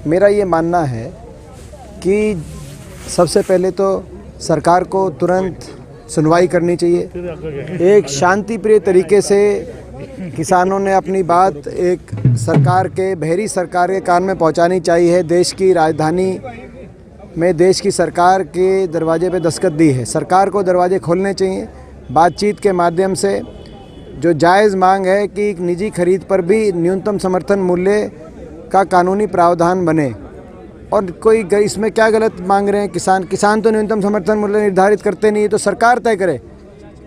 मेरा ये मानना है कि सबसे पहले तो सरकार को तुरंत सुनवाई करनी चाहिए। एक शांति प्रिय तरीके से किसानों ने अपनी बात एक सरकार के बहरी सरकार के कान में पहुंचानी चाहिए। देश की राजधानी में देश की सरकार के दरवाजे पे दस्तखत दी है। सरकार को दरवाजे खोलने चाहिए बातचीत के माध्यम से। जो जायज़ मांग है कि एक निजी खरीद पर भी न्यूनतम समर्थन मूल्य का कानूनी प्रावधान बने, और कोई इसमें क्या गलत मांग रहे हैं किसान तो न्यूनतम समर्थन मूल्य निर्धारित करते नहीं है, तो सरकार तय करे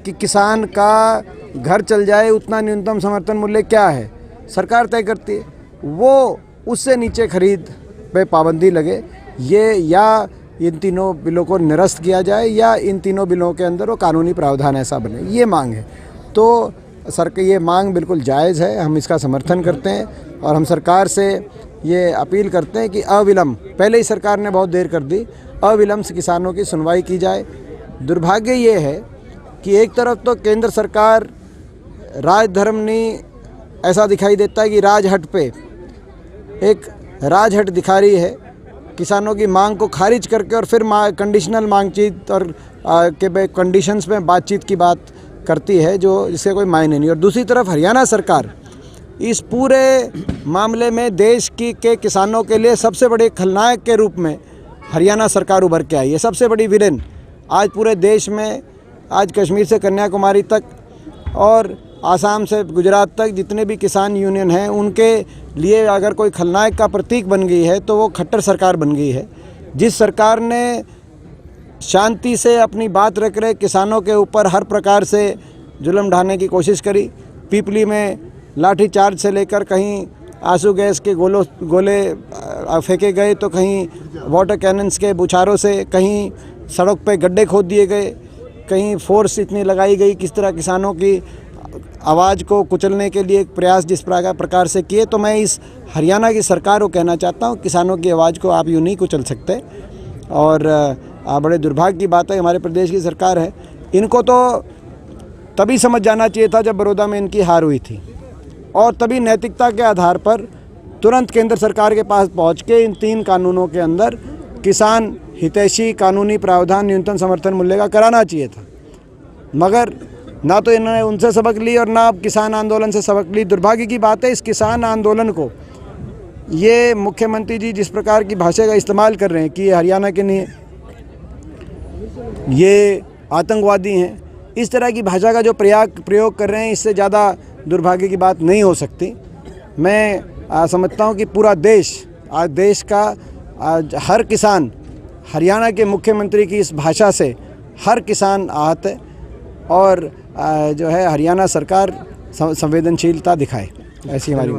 कि किसान का घर चल जाए उतना न्यूनतम समर्थन मूल्य क्या है, सरकार तय करती है। वो उससे नीचे खरीद पे पाबंदी लगे, ये या इन तीनों बिलों को निरस्त किया जाए या इन तीनों बिलों के अंदर वो कानूनी प्रावधान ऐसा बने, ये मांग है। तो ये मांग बिल्कुल जायज़ है, हम इसका समर्थन करते हैं और हम सरकार से ये अपील करते हैं कि अविलंब, पहले ही सरकार ने बहुत देर कर दी, अविलंब से किसानों की सुनवाई की जाए। दुर्भाग्य ये है कि एक तरफ तो केंद्र सरकार राजधर्मनी ऐसा दिखाई देता है कि राजहट पे एक राजहट दिखा रही है, किसानों की मांग को खारिज करके और फिर कंडीशनल मांगचीत और के कंडीशंस में बातचीत की बात करती है, जो जिसके कोई मायने नहीं। और दूसरी तरफ हरियाणा सरकार इस पूरे मामले में देश के किसानों के लिए सबसे बड़े खलनायक के रूप में हरियाणा सरकार उभर के आई है, सबसे बड़ी विलेन। आज पूरे देश में, आज कश्मीर से कन्याकुमारी तक और आसाम से गुजरात तक जितने भी किसान यूनियन हैं, उनके लिए अगर कोई खलनायक का प्रतीक बन गई है तो वो खट्टर सरकार बन गई है। जिस सरकार ने शांति से अपनी बात रख रहे किसानों के ऊपर हर प्रकार से जुल्म ढाने की कोशिश करी, पीपली में लाठी चार्ज से लेकर कहीं आंसू गैस के गोले फेंके गए, तो कहीं वाटर कैनन्स के बुछारों से, कहीं सड़क पे गड्ढे खोद दिए गए, कहीं फोर्स इतनी लगाई गई, किस तरह किसानों की आवाज़ को कुचलने के लिए प्रयास जिस प्रकार से किए। तो मैं इस हरियाणा की सरकार को कहना चाहता हूँ, किसानों की आवाज़ को आप यूँ नहीं कुचल सकते। और बड़े दुर्भाग्य की बात है, हमारे प्रदेश की सरकार है, इनको तो तभी समझ जाना चाहिए था जब बड़ौदा में इनकी हार हुई थी, और तभी नैतिकता के आधार पर तुरंत केंद्र सरकार के पास पहुंच के इन 3 कानूनों के अंदर किसान हितैषी कानूनी प्रावधान न्यूनतम समर्थन मूल्य का कराना चाहिए था। मगर ना तो इन्होंने उनसे सबक ली और ना किसान आंदोलन से सबक ली। दुर्भाग्य की बात है, इस किसान आंदोलन को ये मुख्यमंत्री जी जिस प्रकार की भाषा का इस्तेमाल कर रहे हैं कि ये हरियाणा के नहीं, ये आतंकवादी हैं, इस तरह की भाषा का जो प्रयोग कर रहे हैं, इससे ज़्यादा दुर्भाग्य की बात नहीं हो सकती। मैं समझता हूँ कि पूरा देश, आज देश का हर किसान, हरियाणा के मुख्यमंत्री की इस भाषा से हर किसान आहत है, और जो है हरियाणा सरकार संवेदनशीलता दिखाए, ऐसी हमारी